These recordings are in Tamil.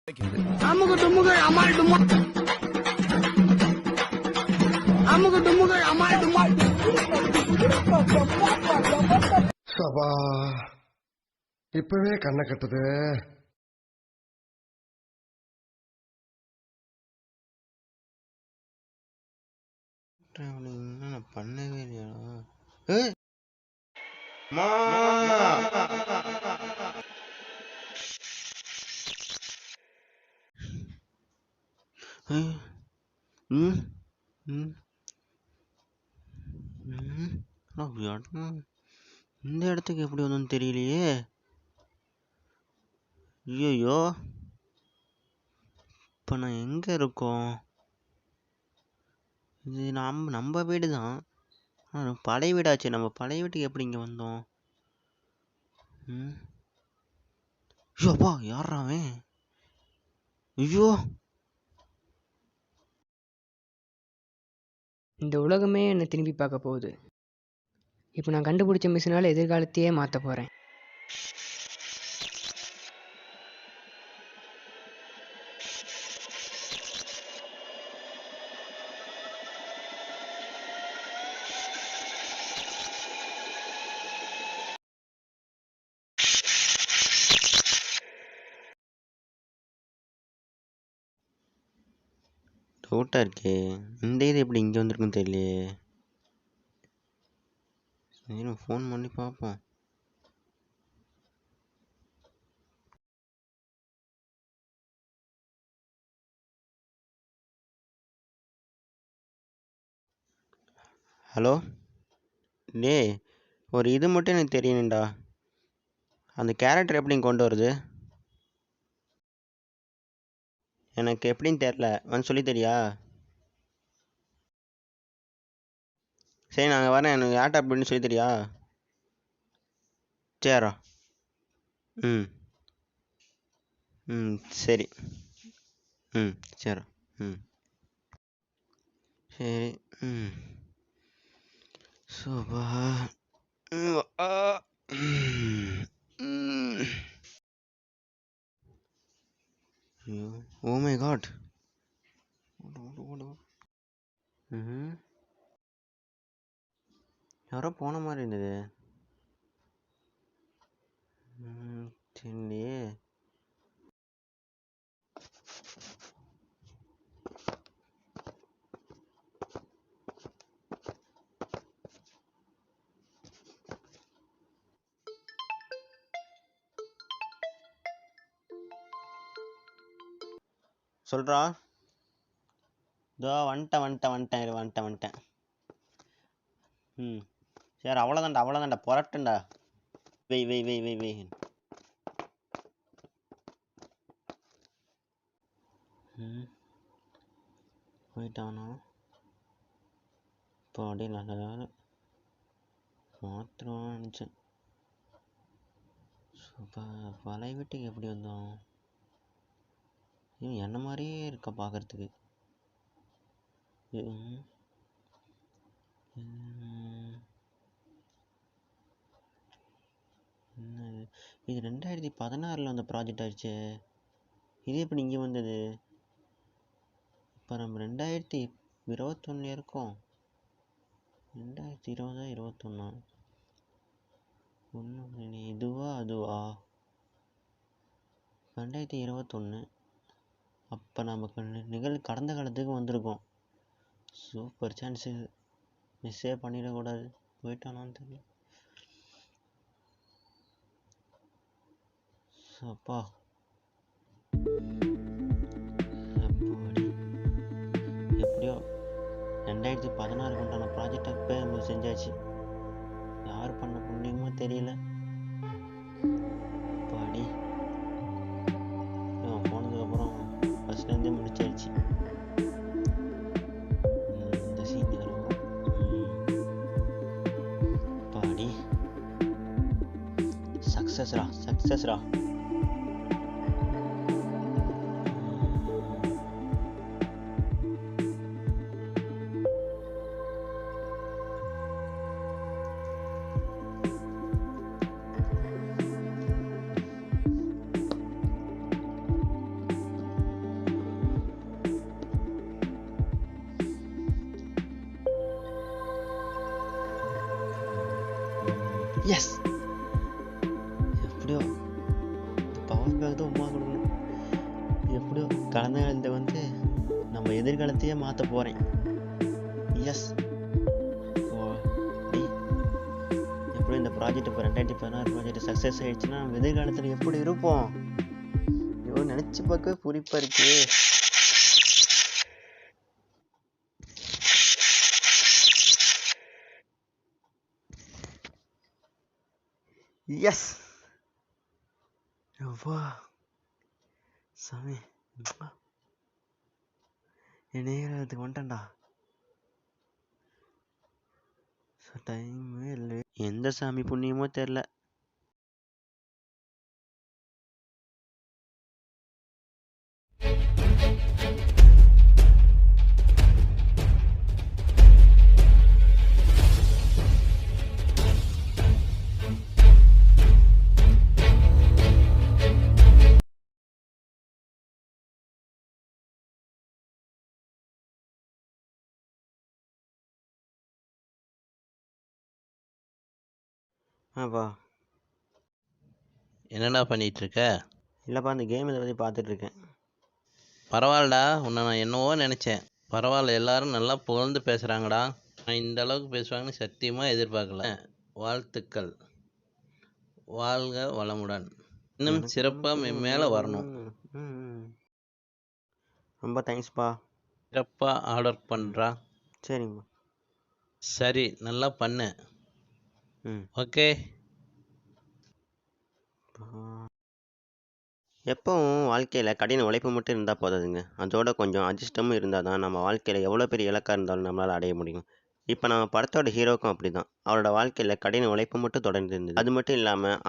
அமுகு டுமுகு அமால் டுமா அமுகு டுமுகு அமால் டுமா. சபா இப்பவே கண்ணை கட்டுது. நான் பண்ணவே இல்லையா? இந்த இடத்துக்கு எப்படி வந்தோன்னு தெரியலையே. ஐயோ, இப்போ நான் எங்க இருக்கோம்? இது நம்ம வீடு தான். பழைய வீடாச்சு. நம்ம பழைய வீட்டுக்கு எப்படி இங்கே வந்தோம்? ஐயோப்பா, யாரா அவன்? ஐயோ, இந்த உலகமே என்னை திரும்பி பார்க்க போகுது. இப்போ நான் கண்டுபிடிச்ச மிஷினால் எதிர்காலத்தையே மாற்ற போகிறேன். டவுட்டா இருக்கே. இந்த இது எப்படி இங்கே வந்திருக்குன்னு தெரியலையே. சரி, ஃபோன் பண்ணி பார்ப்போம். ஹலோ டே, ஒரு இது மட்டும் எனக்கு தெரியணும்டா. அந்த கேரக்டர் எப்படி கொண்டு வருது எனக்கு எப்படின்னு தெரில. வந்து சொல்லி தெரியா? சரி, நாங்கள் வரேன். எனக்கு யார்ட்ட அப்படின்னு சொல்லி தெரியா? சரிடா. ம் ம் சரி. ம் சரிடா. ம் சரி. ம் சோபா. ஐயோ, ஓ மை காட். யாரோ போன மாதிரி இருந்தது. சரி, சொல்றா. இதோ வந்துட்டேன். ம் சரி, அவ்வளோதான்டா புரட்டுண்டா. வெய். போயிட்டானா? இப்போ அப்படியே நல்ல வேலை மாத்திரம் நினச்சேன். பழைய வீட்டுக்கு எப்படி வந்தோம்? என்ன மாதிரியே இருக்க பார்க்கறதுக்கு. இது 2016 வந்த ப்ராஜெக்ட் ஆயிடுச்சு. இது எப்படி இங்கே வந்தது? இப்போ நம்ம 2021 இருக்கோம். 2020 21 ஒன்று. இதுவா அதுவா? 2021. அப்போ நமக்கு கடந்த காலத்துக்கு வந்திருக்கோம். சூப்பர் சான்ஸ் இது. மிஸ்ஸே பண்ணிடக்கூடாது. போயிட்டானான்னு தெரியல. அப்பா, எப்படியோ 2016 உண்டான ப்ராஜெக்ட் அப்போ நம்ம செஞ்சாச்சு. யார் பண்ண புண்ணியமோ தெரியல. பாடி போனதுக்கப்புறம் ஃபஸ்ட்லேருந்தே முடிச்சாச்சு. இந்த சீன் பாடி சக்ஸஸ்ரா. எஸ், எப்படியோ பவர் பேக் தான் உமா கொடுக்கணும். எப்படியோ கடந்த காலத்தை வந்து நம்ம எதிர்காலத்தையே மாற்ற போகிறேன். எஸ், எப்படியும் இந்த ப்ராஜெக்ட் இப்போ 2016 ப்ராஜெக்ட் சக்ஸஸ் ஆகிடுச்சுன்னா நம்ம எதிர்காலத்தில் எப்படி இருப்போம்? ஐயோ, நினச்சி பார்க்க குறிப்பாக இருக்கு. எஸ், வா சாமி, என்னையத்துக்கு வந்துட்டேன்டா. டைமே இல்லை. எந்த சாமி புண்ணியமோ தெரில. ஆப்பா, என்னடா பண்ணிட்டு இருக்க? இல்லைப்பா, அந்த கேம் இதை பற்றி பார்த்துட்ருக்கேன். பரவாயில்லடா, உன்னை நான் என்னவோ நினச்சேன். பரவாயில்ல, எல்லாரும் நல்லா புகழ்ந்து பேசுகிறாங்கடா. நான் இந்த அளவுக்கு பேசுவாங்கன்னு சத்தியமாக எதிர்பார்க்கல. வாழ்த்துக்கள், வாழ்க வளமுடன். இன்னும் சிறப்பாக மேலே வரணும். ரொம்ப தேங்க்ஸ்ப்பா. சிறப்பாக ஆர்டர் பண்ணுறா. சரிங்கப்பா. சரி, நல்லா பண்ணு. ம். ஓகே. எப்பவும் வாழ்க்கையில் கடின உழைப்பு மட்டும் இருந்தால் போதாதுங்க, அதோட கொஞ்சம் அதிர்ஷ்டமும் இருந்தால் தான் நம்ம வாழ்க்கையில் எவ்வளோ பெரிய இலக்காக இருந்தாலும் நம்மளால் அடைய முடியும். இப்போ நம்ம படத்தோட ஹீரோக்கும் அப்படி தான். அவரோட வாழ்க்கையில் கடின உழைப்பு மட்டும் தொடர்ந்து இருந்தது. அது மட்டும் இல்லாமல்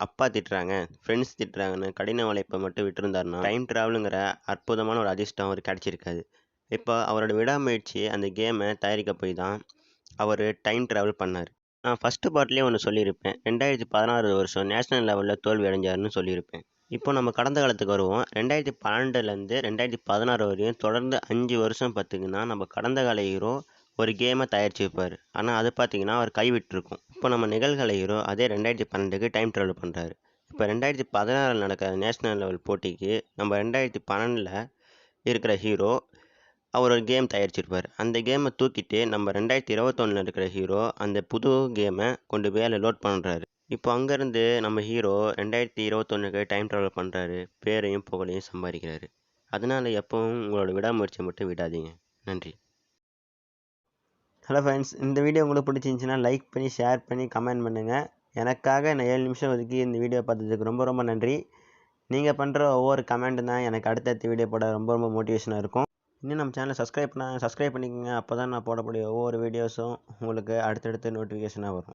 அப்பா திட்டுறாங்க, ஃப்ரெண்ட்ஸ் திட்டுறாங்கன்னு கடின உழைப்பை மட்டும் விட்டுருந்தாருன்னா டைம் ட்ராவலுங்கிற அற்புதமான ஒரு அதிர்ஷ்டம் அவருக்கு கிடச்சிருக்காது. இப்போ அவரோட விடாமுயற்சி அந்த கேமை தயாரிக்க போய் தான் அவர் டைம் ட்ராவல் பண்ணார். நான் ஃபஸ்ட்டு பார்ட்லேயே ஒன்று சொல்லியிருப்பேன், 2016 வருஷம் நேஷ்னல் லெவலில் தோல்வி அடைஞ்சாருன்னு சொல்லியிருப்பேன். இப்போ நம்ம கடந்த காலத்துக்கு வருவோம். 2012லேருந்து 2016 வரையும் தொடர்ந்து 5 வருஷம் பார்த்திங்கன்னா நம்ம கடந்த கால ஹீரோ ஒரு கேமை தயாரிச்சிருப்பார். ஆனால் அது பார்த்திங்கன்னா அவர் கைவிட்டிருக்கும். இப்போ நம்ம நிகழ்கால ஹீரோ அதே 2012க்கு டைம் ட்ராவல் பண்ணுறாரு. இப்போ 2016 நடக்கிற நேஷ்னல் லெவல் போட்டிக்கு நம்ம 2012 இருக்கிற ஹீரோ அவர் ஒரு கேம் தயாரிச்சிருப்பார். அந்த கேமை தூக்கிட்டு நம்ம 2021 இருக்கிற ஹீரோ அந்த புது கேமை கொண்டு போய் அதில் லோட் பண்ணுறாரு. இப்போ அங்கேருந்து நம்ம ஹீரோ 2021க்கு டைம் ட்ராவல் பண்ணுறாரு, பேரையும் புகழையும் சம்பாதிக்கிறாரு. அதனால் எப்பவும் உங்களோட விடாமுயற்சியை மட்டும் விடாதீங்க. நன்றி. ஹலோ ஃப்ரெண்ட்ஸ், இந்த வீடியோ உங்களுக்கு பிடிச்சிருந்துச்சின்னா லைக் பண்ணி, ஷேர் பண்ணி, கமெண்ட் பண்ணுங்கள். எனக்காக நான் 7 நிமிஷம் ஒதுக்கி இந்த வீடியோ பார்த்ததுக்கு ரொம்ப ரொம்ப நன்றி. நீங்கள் பண்ணுற ஒவ்வொரு கமெண்ட்டும் தான் எனக்கு அடுத்தடுத்த வீடியோ போட ரொம்ப ரொம்ப மோட்டிவேஷனாக இருக்கும். இன்னும் நம்ம சேனலை சப்ஸ்கிரைப் பண்ணிக்கோங்க. அப்போ தான் நான் போடக்கூடிய ஒவ்வொரு வீடியோஸும் உங்களுக்கு அடுத்தடுத்து நோட்டிஃபிகேஷனாக வரும்.